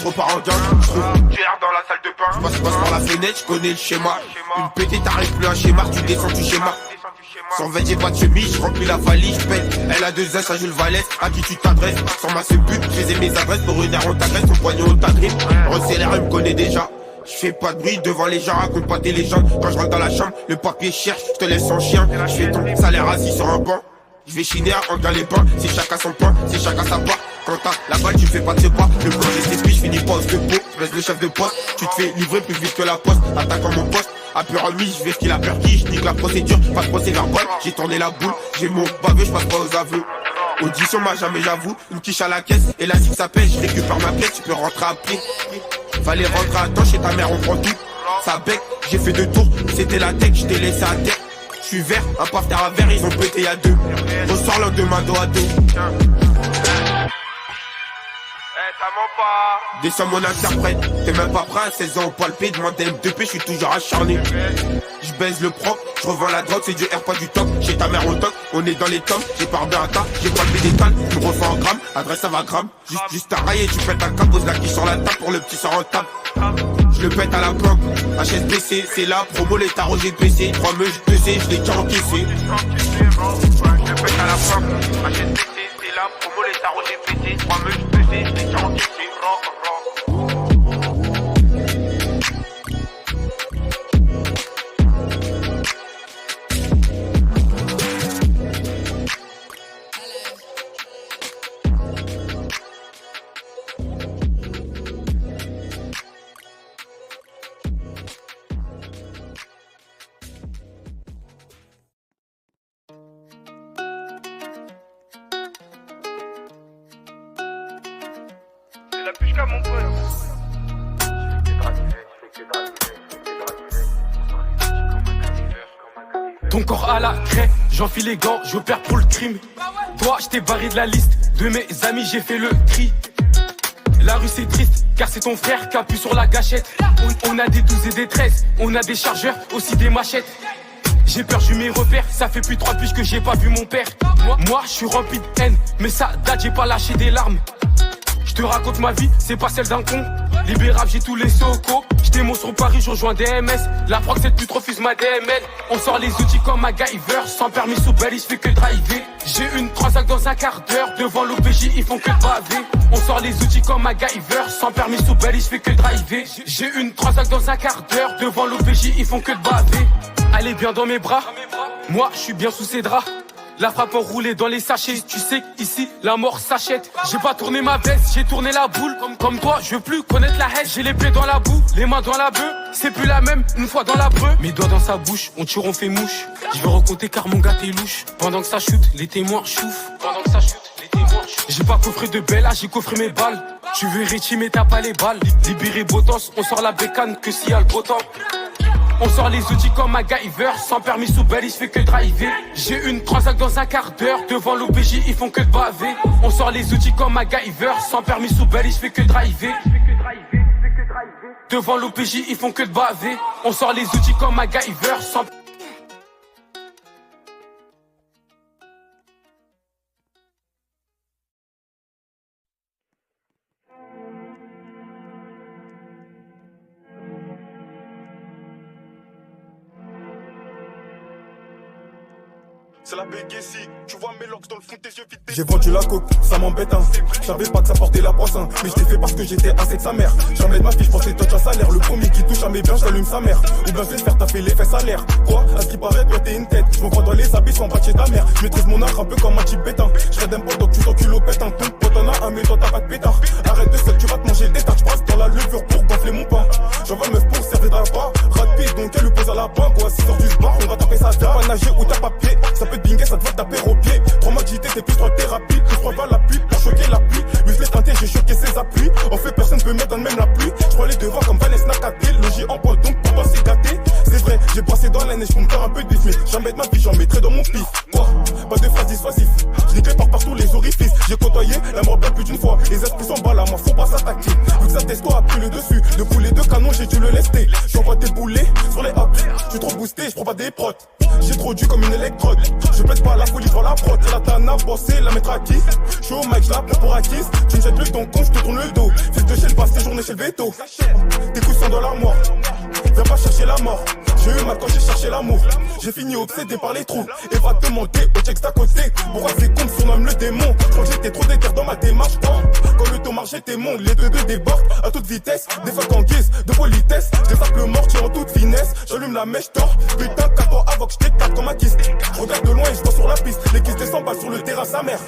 je repars en gang. Je trouve Pierre dans la salle de bain. Je passe par la fenêtre, je connais le schéma. Une pétée, t'arrives plus un schéma, tu descends du schéma. Sans vêt, j'ai pas de chemise, je remplis la valise, je pète. Elle a 2 S à Jules Vallès, à qui tu t'adresses. Sans ma but, je faisais mes adresses. Pour une heure on t'agresse, ton poignet on t'agrippe. Recélère, il me connaît déjà. Je fais pas de bruit devant les gens, raconte pas tes légendes. Quand je rentre dans la chambre, le papier cherche, je te laisse en chien. Je fais ton salaire assis sur un banc. Je vais chiner à Anguin les pains, c'est chacun son pain, c'est chacun sa part. Quand t'as la balle, tu fais pas de ce pas. Le plan des esprits, je finis pas au de peau. Je baisse le chef de poste, tu te fais livrer plus vite que la poste. Attaquant mon poste, à pur en mise, je vais ce qu'il a perquis. Je nique la procédure, pas de procès verbal. J'ai tourné la boule, j'ai mon baveux, je passe pas aux aveux. Audition m'a jamais, j'avoue, une quiche à la caisse. Et là, si ça pèse, je récupère ma pièce, tu peux rentrer à pied. Fallait rentrer à temps, chez ta mère, on prend tout. Ça bec, j'ai fait 2 tours, c'était la tech, je t'ai laissé à terre. Je suis vert, un paf terre à verre, ils ont pété à 2. Ressors l'un de main dos à dos. Descends mon interprète, t'es même pas prêt à 16 ans au palpé, demande M2P, je suis toujours acharné. Je baise le proc, je revends la drogue, c'est du R, pas du top. Chez ta mère au top, on est dans les tomes, j'ai pas bien à tas, j'ai pas le détail, je me refais en gramme, adresse à va gramme. Juste à railler, tu pètes un cap, pose la quiche sur la table pour le petit sort en table. Je le pète à la planque, HSBC, c'est la promo, les tarots GPC. 3 meufs, 2C, je l'ai qu'à encaissé. Je le pète à la planque, HSBC, c'est la promo, les tarots GPC. 3 meufs, 2C, je l'ai qu'à encaissé. Ton corps à la craie, j'enfile les gants, j'opère pour le crime. Toi, je t'ai barré de la liste, de mes amis j'ai fait le tri. La rue c'est triste, car c'est ton frère qui appuie sur la gâchette. On a des 12 et des 13, on a des chargeurs, aussi des machettes. J'ai perdu mes repères, ça fait plus 3 piges que j'ai pas vu mon père. Moi, je suis rempli de haine, mais ça date, j'ai pas lâché des larmes. Je te raconte ma vie, c'est pas celle d'un con. Libérable, j'ai tous les socos. J'étais monstre sur Paris, je rejoins DMS. La proc, cette pute refuse ma DML. On sort les outils comme MacGyver. Sans permis sous belle, je fais que driver. J'ai une transac dans un quart d'heure. Devant l'OPJ, ils font que baver. On sort les outils comme MacGyver. Sans permis sous belle, je fais que driver. J'ai une transac dans un quart d'heure. Devant l'OPJ, ils font que baver. Elle est bien dans mes bras. Moi, je suis bien sous ses draps. La frappe enroulée dans les sachets. Tu sais qu'ici, la mort s'achète. J'ai pas tourné ma veste, j'ai tourné la boule. Comme toi, je veux plus connaître la haine. J'ai les pieds dans la boue, les mains dans la bœuf. C'est plus la même, une fois dans la breu. Mes doigts dans sa bouche, on tire, on fait mouche. Je vais recompter car mon gars t'es louche. Pendant que ça chute, les témoins chouffent. Pendant que ça chute, les témoins chouffent. J'ai pas coffré de Bella, j'ai coffré mes balles. Tu veux Richie mais t'as pas les balles. Libéré Botance, on sort la bécane que s'il y a le beau temps. On sort les outils comme MacGyver. Sans permis sous belle, il se fait que driver. J'ai une transac dans un quart d'heure. Devant l'OPJ, ils font que baver. On sort les outils comme MacGyver. Sans permis sous belle, il se fait que driver. Devant l'OPJ, ils font que baver. On sort les outils comme MacGyver. Sans... C'est la béguessie, tu vois mes locks dans le fond de tes yeux vite. J'ai vendu la coke, ça m'embête hein. J'avais pas que ça portait la poisse hein. Mais je l'ai fait parce que j'étais assez de sa mère. Jamais de ma fille, je pensais touch un salaire. Le premier qui touche à mes biens, j'allume sa mère. Ou bien je vais te faire taffer l'effet salaire. Quoi, à ce qui paraît, toi t'es une tête. Je me crois dans les habits, sans bas de chez ta mère. Je maîtrise mon art un peu comme un type bétain. Je serais d'un pote donc tu t'encules au pétain. Ton pote en a un mais toi t'as pas de pétard. Arrête de seul, tu vas te manger le détail. Je passe dans la levure pour gonfler mon pain. J'envoie meuf pour servir d'un pas. Rapide donc elle le pose à la banque. Quoi, 6 heures du bar, on va taper sa tête. Pas nager ou t'as pas pied. Ça peut te binguer, ça te va taper au pied. 3 mois que j'étais, c'est plus 3 thérapies. Je crois pas la pluie, pour choquer la pluie. Lui je l'ai teinté, j'ai choqué ses appuis. En fait, personne peut mettre dans le même la pluie. Je prends les devants comme Vanessa Nakaté. Logis en pointe, donc pour toi c'est gâté. C'est vrai, j'ai passé dans la neige pour me faire un peu de mais jamais de ma vie, j'en mettrai dans mon pif. Quoi, pas de phrases dissuasives. Je niquais par partout les orifices. J'ai côtoyé la mort bien plus d'une fois. Les esprits sont bas là, moi faut pas s'attaquer. Vu que ça testo a pris le dessus. De les 2 canons, j'ai dû le lester. J'envoie tes boulets sur les hops. Je suis trop boosté, je prends pas des protes. J'ai trop dû comme une électrode. Je pète pas la folie devant la prod. La tana bossé, la mettre à qui? J'suis au mic, j'la prends pour acquise. Tu me jettes le ton con, j'te tourne le dos. Fils de chez le passe tes journées chez le veto. Tes coups sont dans l'armoire. Viens pas chercher la mort. J'ai eu mal quand j'ai cherché l'amour. J'ai fini obsédé par les trous. Et va te demander au check d'à côté. Pourquoi c'est con surnomme le démon? Je crois que j'étais trop déter dans ma démarche. Quand le taux marche j'étais mon, les deux débordent à toute vitesse. Des fois qu'en guise de politesse, des sables mortiers en toute finesse. J'allume la mèche tord. Putain, 4 ans avant que j't'éclate comme un kiss. Je regarde de loin et je vois sur la piste. Les kisses descendent pas sur le terrain sa mère.